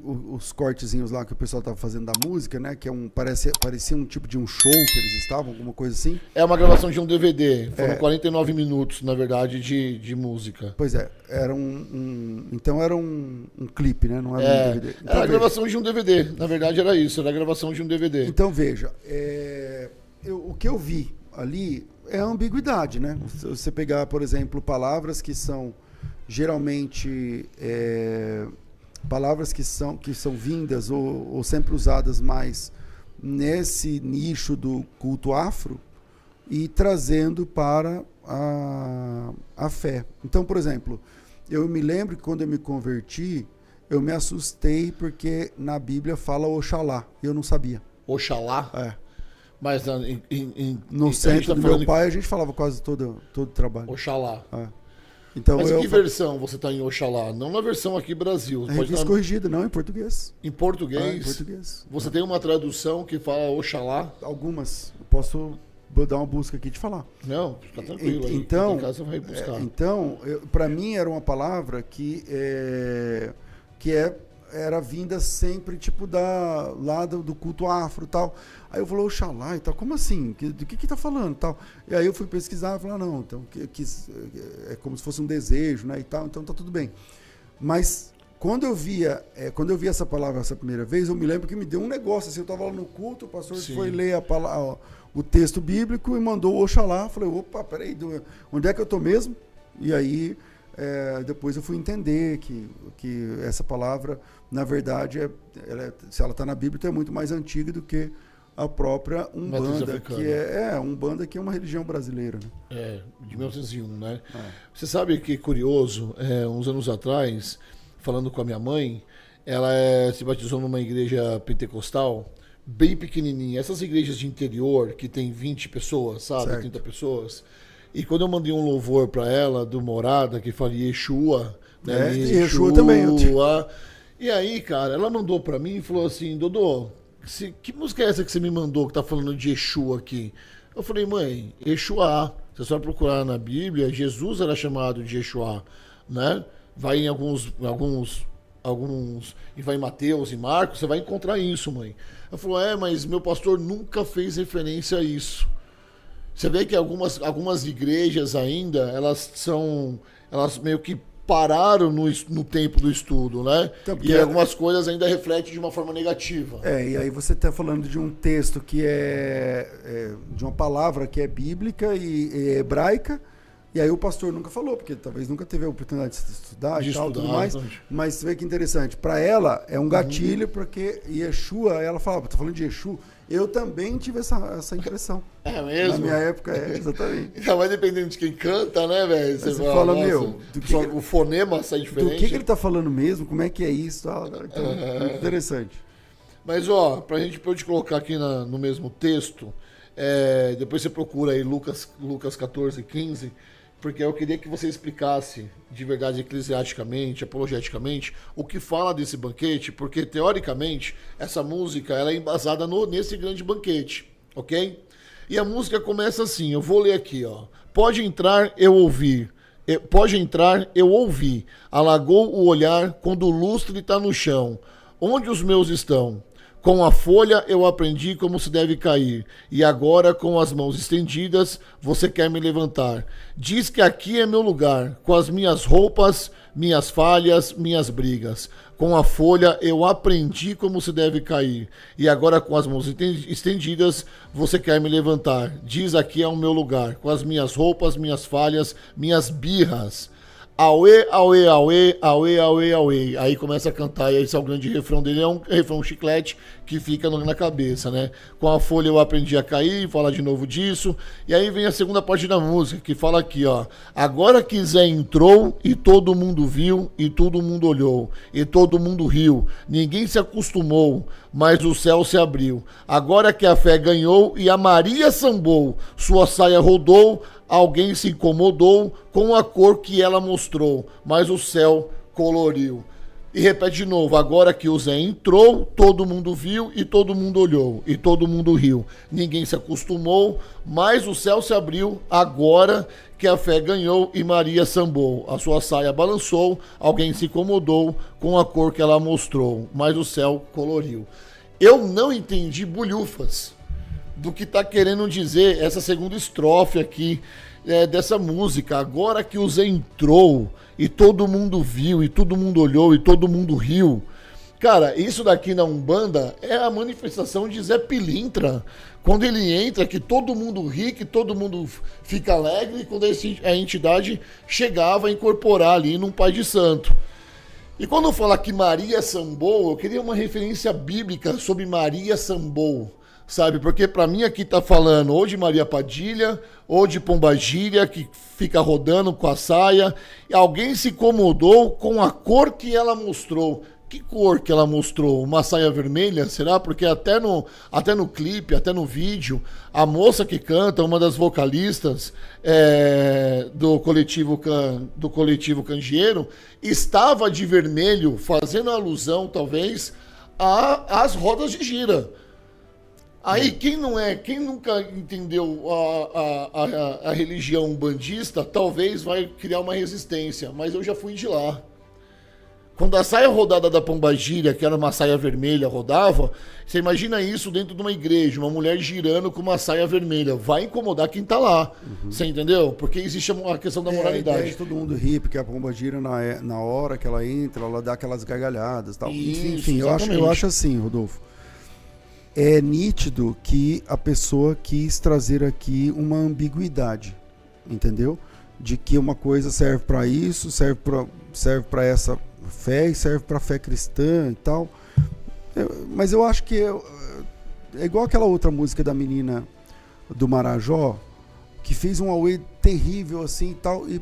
os cortezinhos lá que o pessoal tava fazendo da música, né? Que parecia um tipo de um show que eles estavam, alguma coisa assim. É uma gravação de um DVD. Foram 49 minutos, na verdade, de música. Pois é, era então era um clipe, né? Não era um DVD. Então, era a gravação de um DVD. Na verdade era isso, era a gravação de um DVD. Então veja, o que eu vi ali é a ambiguidade, né? Se você pegar, por exemplo, palavras que são geralmente palavras que são vindas ou sempre usadas mais nesse nicho do culto afro e trazendo para a fé. Então, por exemplo, eu me lembro que quando eu me converti, eu me assustei porque na Bíblia fala Oxalá, e eu não sabia. Oxalá? É. Mas no centro do meu pai a gente falava quase todo o trabalho. Oxalá. É. Então, mas em que versão você está em Oxalá? Não na versão aqui Brasil. A revista corrigida, não, em português. Em português? Em português. Você tem uma tradução que fala Oxalá? Algumas. Eu posso dar uma busca aqui e te falar. Não, fica tranquilo. Então, em casa vai buscar. Então, para mim era uma palavra que era vinda sempre tipo lá do culto afro e tal. Aí eu falei, Oxalá e tal, como assim? Do que tá falando tal? E aí eu fui pesquisar e falei, não, então é como se fosse um desejo, né, e tal, então tá tudo bem. Mas quando eu vi essa palavra essa primeira vez, eu me lembro que me deu um negócio, assim, eu tava lá no culto, o pastor foi ler o texto bíblico e mandou Oxalá. Falei, opa, peraí, onde é que eu tô mesmo? E aí depois eu fui entender que essa palavra, na verdade, se ela está na Bíblia, então é muito mais antiga do que a própria Umbanda, Umbanda que é uma religião brasileira. Né? De 1901, né? Você sabe que curioso, uns anos atrás, falando com a minha mãe, ela se batizou numa igreja pentecostal, bem pequenininha. Essas igrejas de interior, que tem 20 pessoas, sabe? Certo. 30 pessoas. E quando eu mandei um louvor para ela, do Morada, que fala Yeshua, né? Yeshua também. E aí, cara, ela mandou para mim e falou assim, Dodô, que música é essa que você me mandou que tá falando de Yeshua aqui? Eu falei, mãe, Yeshua. Você só vai procurar na Bíblia, Jesus era chamado de Yeshua, né? Vai em alguns, e vai em Mateus e Marcos, você vai encontrar isso, mãe. Ela falou, mas meu pastor nunca fez referência a isso. Você vê que algumas igrejas ainda, elas meio que pararam no tempo do estudo, né? Então, e algumas coisas ainda refletem de uma forma negativa. E aí você está falando de um texto que de uma palavra que é bíblica e hebraica, e aí o pastor nunca falou, porque talvez nunca teve a oportunidade de estudar e tal, tudo mais. Mas você vê que interessante. Para ela é um gatilho, porque Yeshua, ela fala, tá falando de Yeshua. Eu também tive essa impressão. É mesmo? Na minha época, exatamente. Mas dependendo de quem canta, né, velho? Você fala, o fonema sai diferente. Do que ele tá falando mesmo? Como é que é isso? Então, muito interessante. Mas, pra eu te colocar aqui no mesmo texto, depois você procura aí Lucas 14, 15, porque eu queria que você explicasse de verdade eclesiasticamente, apologeticamente, o que fala desse banquete, porque teoricamente essa música ela é embasada nesse grande banquete, ok? E a música começa assim, eu vou ler aqui, ó. Pode entrar, eu ouvi. Pode entrar, eu ouvi. Alagou o olhar quando o lustre está no chão. Onde os meus estão? Com a folha eu aprendi como se deve cair, e agora com as mãos estendidas você quer me levantar. Diz que aqui é meu lugar, com as minhas roupas, minhas falhas, minhas brigas. Com a folha eu aprendi como se deve cair, e agora com as mãos estendidas você quer me levantar. Diz aqui é o meu lugar, com as minhas roupas, minhas falhas, minhas birras. Aue, aue, aue, aue, aue, aue. Aí começa a cantar, e esse é o grande refrão dele, é um refrão chiclete que fica na cabeça, né? Com a folha eu aprendi a cair, fala de novo disso. E aí vem a segunda parte da música, que fala aqui, ó. Agora que Zé entrou e todo mundo viu, e todo mundo olhou, e todo mundo riu. Ninguém se acostumou, mas o céu se abriu. Agora que a fé ganhou e a Maria sambou, sua saia rodou, alguém se incomodou com a cor que ela mostrou, mas o céu coloriu. E repete de novo, agora que o Zé entrou, todo mundo viu e todo mundo olhou, e todo mundo riu. Ninguém se acostumou, mas o céu se abriu agora que a fé ganhou e Maria sambou. A sua saia balançou, alguém se incomodou com a cor que ela mostrou, mas o céu coloriu. Eu não entendi bulhufas do que está querendo dizer essa segunda estrofe aqui dessa música. Agora que o Zé entrou e todo mundo viu, e todo mundo olhou, e todo mundo riu. Cara, isso daqui na Umbanda é a manifestação de Zé Pilintra. Quando ele entra, que todo mundo ri, que todo mundo fica alegre, quando a entidade chegava a incorporar ali num Pai de Santo. E quando eu falar que Maria sambou, eu queria uma referência bíblica sobre Maria sambou. Sabe, porque para mim aqui tá falando ou de Maria Padilha, ou de Pombagira, que fica rodando com a saia. E alguém se incomodou com a cor que ela mostrou. Que cor que ela mostrou? Uma saia vermelha? Será? Porque até no clipe, até no vídeo, a moça que canta, uma das vocalistas do coletivo Candeeiro, estava de vermelho, fazendo alusão, talvez, às rodas de gira. Aí quem nunca entendeu a religião umbandista, talvez vai criar uma resistência, mas eu já fui de lá. Quando a saia rodada da Pombagira, que era uma saia vermelha, rodava, você imagina isso dentro de uma igreja, uma mulher girando com uma saia vermelha, vai incomodar quem tá lá, você entendeu? Porque existe a questão da moralidade. Todo mundo ri, porque a Pombagira, na hora que ela entra, ela dá aquelas gargalhadas, tal. Isso, enfim, eu acho assim, Rodolfo. É nítido que a pessoa quis trazer aqui uma ambiguidade, entendeu? De que uma coisa serve para isso, serve para essa fé e serve para a fé cristã e tal. Mas eu acho que é igual aquela outra música da menina do Marajó, que fez um auê terrível assim e tal, e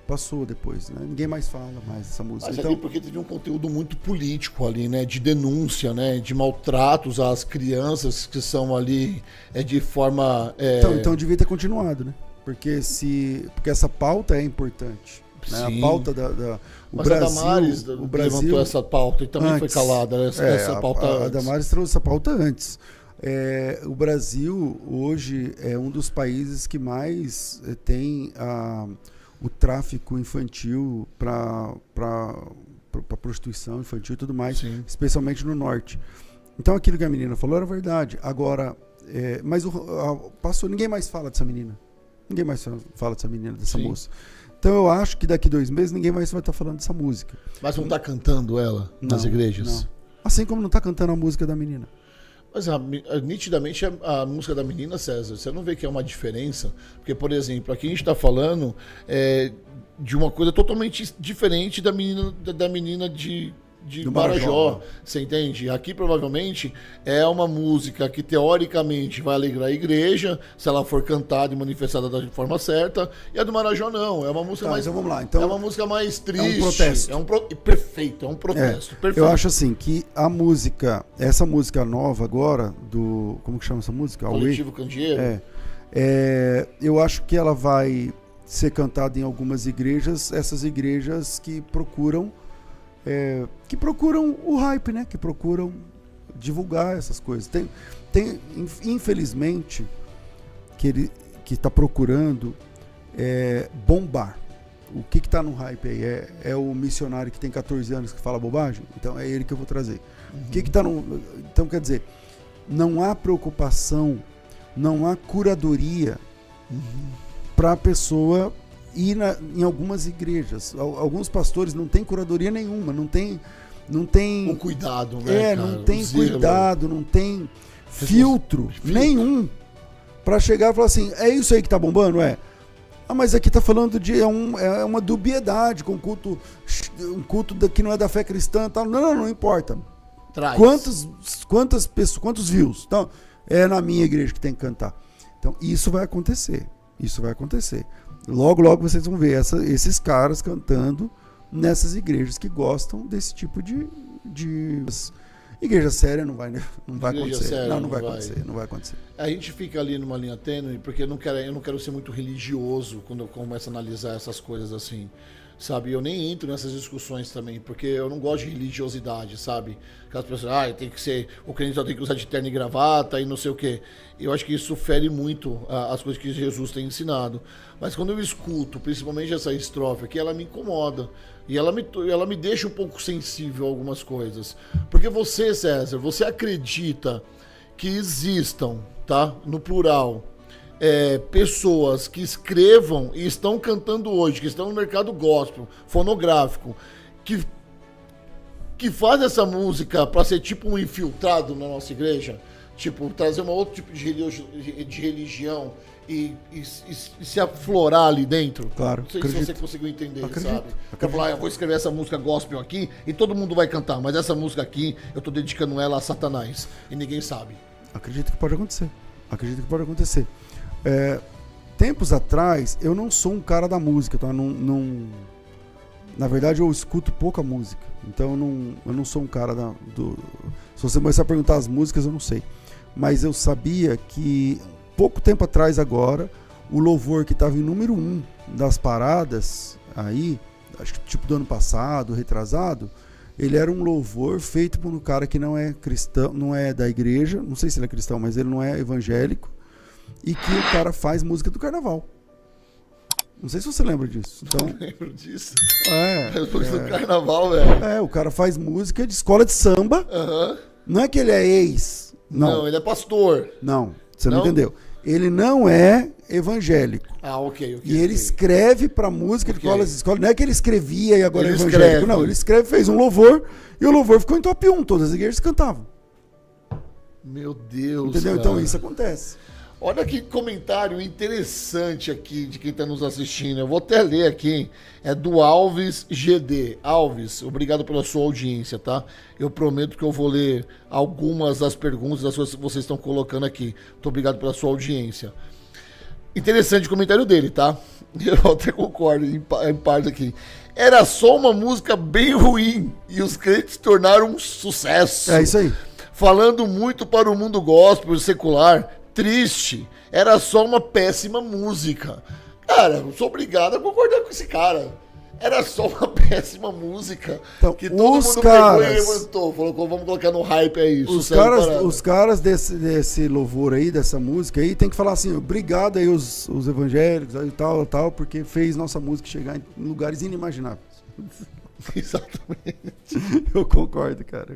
passou depois, né? Ninguém mais fala mais dessa música. Mas então, porque teve um conteúdo muito político ali, né? De denúncia, né? De maltratos às crianças que são ali de forma... Então devia ter continuado, né? Porque essa pauta é importante. Né? A pauta Mas Brasil, a Damares levantou essa pauta e também antes, foi calada essa pauta antes. A Damares trouxe essa pauta antes. O Brasil hoje é um dos países que mais tem o tráfico infantil para prostituição infantil e tudo mais, sim, especialmente no norte. Então aquilo que a menina falou era verdade. Agora, mas ninguém mais fala dessa menina. Ninguém mais fala dessa menina, dessa sim, moça. Então eu acho que daqui 2 meses ninguém mais vai estar falando dessa música. Mas não está cantando ela nas igrejas? Não. Assim como não está cantando a música da menina. Mas nitidamente a música da menina, César, você não vê que é uma diferença? Porque, por exemplo, aqui a gente está falando de uma coisa totalmente diferente da menina de Marajó, você entende? Aqui provavelmente é uma música que teoricamente vai alegrar a igreja, se ela for cantada e manifestada da forma certa, e a do Marajó não, é uma música mais... Então vamos lá. Então, é uma música mais triste. É um protesto. Perfeito, é um protesto. Perfeito. Eu acho assim, que essa música nova agora, como que chama essa música? Coletivo Candeeiro. Eu acho que ela vai ser cantada em algumas igrejas, essas igrejas que procuram o hype, né? Que procuram divulgar essas coisas. Tem infelizmente, que está procurando bombar. O que está no hype aí? É o missionário que tem 14 anos que fala bobagem? Então é ele que eu vou trazer. O que está no... Então, quer dizer, não há preocupação, não há curadoria para a pessoa... ir em algumas igrejas. Alguns pastores não têm curadoria nenhuma, não tem o cuidado, né? Não tem cuidado, não tem filtro nenhum para chegar e falar assim, é isso aí que tá bombando? Mas aqui tá falando de uma dubiedade com um culto que não é da fé cristã, tal. Não importa. Traz. Quantas pessoas, quantos views? Então, é na minha igreja que tem que cantar. Então, isso vai acontecer. Logo vocês vão ver esses caras cantando nessas igrejas que gostam desse tipo de... Igreja séria não vai acontecer. Séria, não vai acontecer. A gente fica ali numa linha tênue, porque eu não quero ser muito religioso quando eu começo a analisar essas coisas assim. sabe? Eu nem entro nessas discussões também, porque eu não gosto de religiosidade, sabe? Aquelas pessoas, tem que ser, o crente só tem que usar de terno e gravata e não sei o quê. Eu acho que isso fere muito as coisas que Jesus tem ensinado. Mas quando eu escuto, principalmente essa estrofe aqui, ela me incomoda. E ela me deixa um pouco sensível a algumas coisas. Porque você, César, você acredita que existam, tá? No plural, pessoas que escrevam e estão cantando hoje, que estão no mercado gospel, fonográfico, que faz essa música para ser tipo um infiltrado na nossa igreja, tipo, trazer um outro tipo de religião e se aflorar ali dentro. Claro. Não sei acredito. se você conseguiu entender, Acredito. sabe? Quer falar, eu vou escrever essa música gospel aqui e todo mundo vai cantar, mas essa música aqui eu tô dedicando ela a Satanás e ninguém sabe. Acredito que pode acontecer. Acredito que pode acontecer. Tempos atrás, eu não sou um cara da música, tá? Na verdade, eu escuto pouca música. Então, eu não sou um cara Se você começar a perguntar as músicas, eu não sei. Mas eu sabia que, pouco tempo atrás agora, o louvor que estava em número 1 das paradas, aí, acho que tipo do ano passado, retrasado, ele era um louvor feito por um cara que não é cristão, não é da igreja, não sei se ele é cristão, mas ele não é evangélico, e que o cara faz música do carnaval. Não sei se você lembra disso. Então, Eu lembro disso. Do carnaval, velho. O cara faz música de escola de samba. Uhum. Não é que ele é ex. Não, ele é pastor. Não, você não entendeu. Ele não é evangélico. Ok. E ele escreve pra música de escola. Não é que ele escrevia e agora ele é evangélico. Escreve. Não, ele escreve, fez um louvor e o louvor ficou em top 1. Todas as igrejas cantavam. Meu Deus, entendeu? Cara. Então isso acontece. Olha que comentário interessante aqui de quem está nos assistindo. Eu vou até ler aqui. É do Alves GD. Alves, obrigado pela sua audiência, tá? Eu prometo que eu vou ler algumas das perguntas das coisas que vocês estão colocando aqui. Muito obrigado pela sua audiência. Interessante o comentário dele, tá? Eu até concordo em parte aqui. Era só uma música bem ruim e os crentes tornaram um sucesso. É isso aí. Falando muito para o mundo gospel secular. Triste, era só uma péssima música. Cara, eu sou obrigado a concordar com esse cara. Era só uma péssima música. Então, que todo mundo pegou e levantou. Falou, vamos colocar no hype aí. Os caras desse louvor aí, dessa música aí, tem que falar assim, obrigado aí os evangélicos aí, tal, porque fez nossa música chegar em lugares inimagináveis. Exatamente. Eu concordo, cara.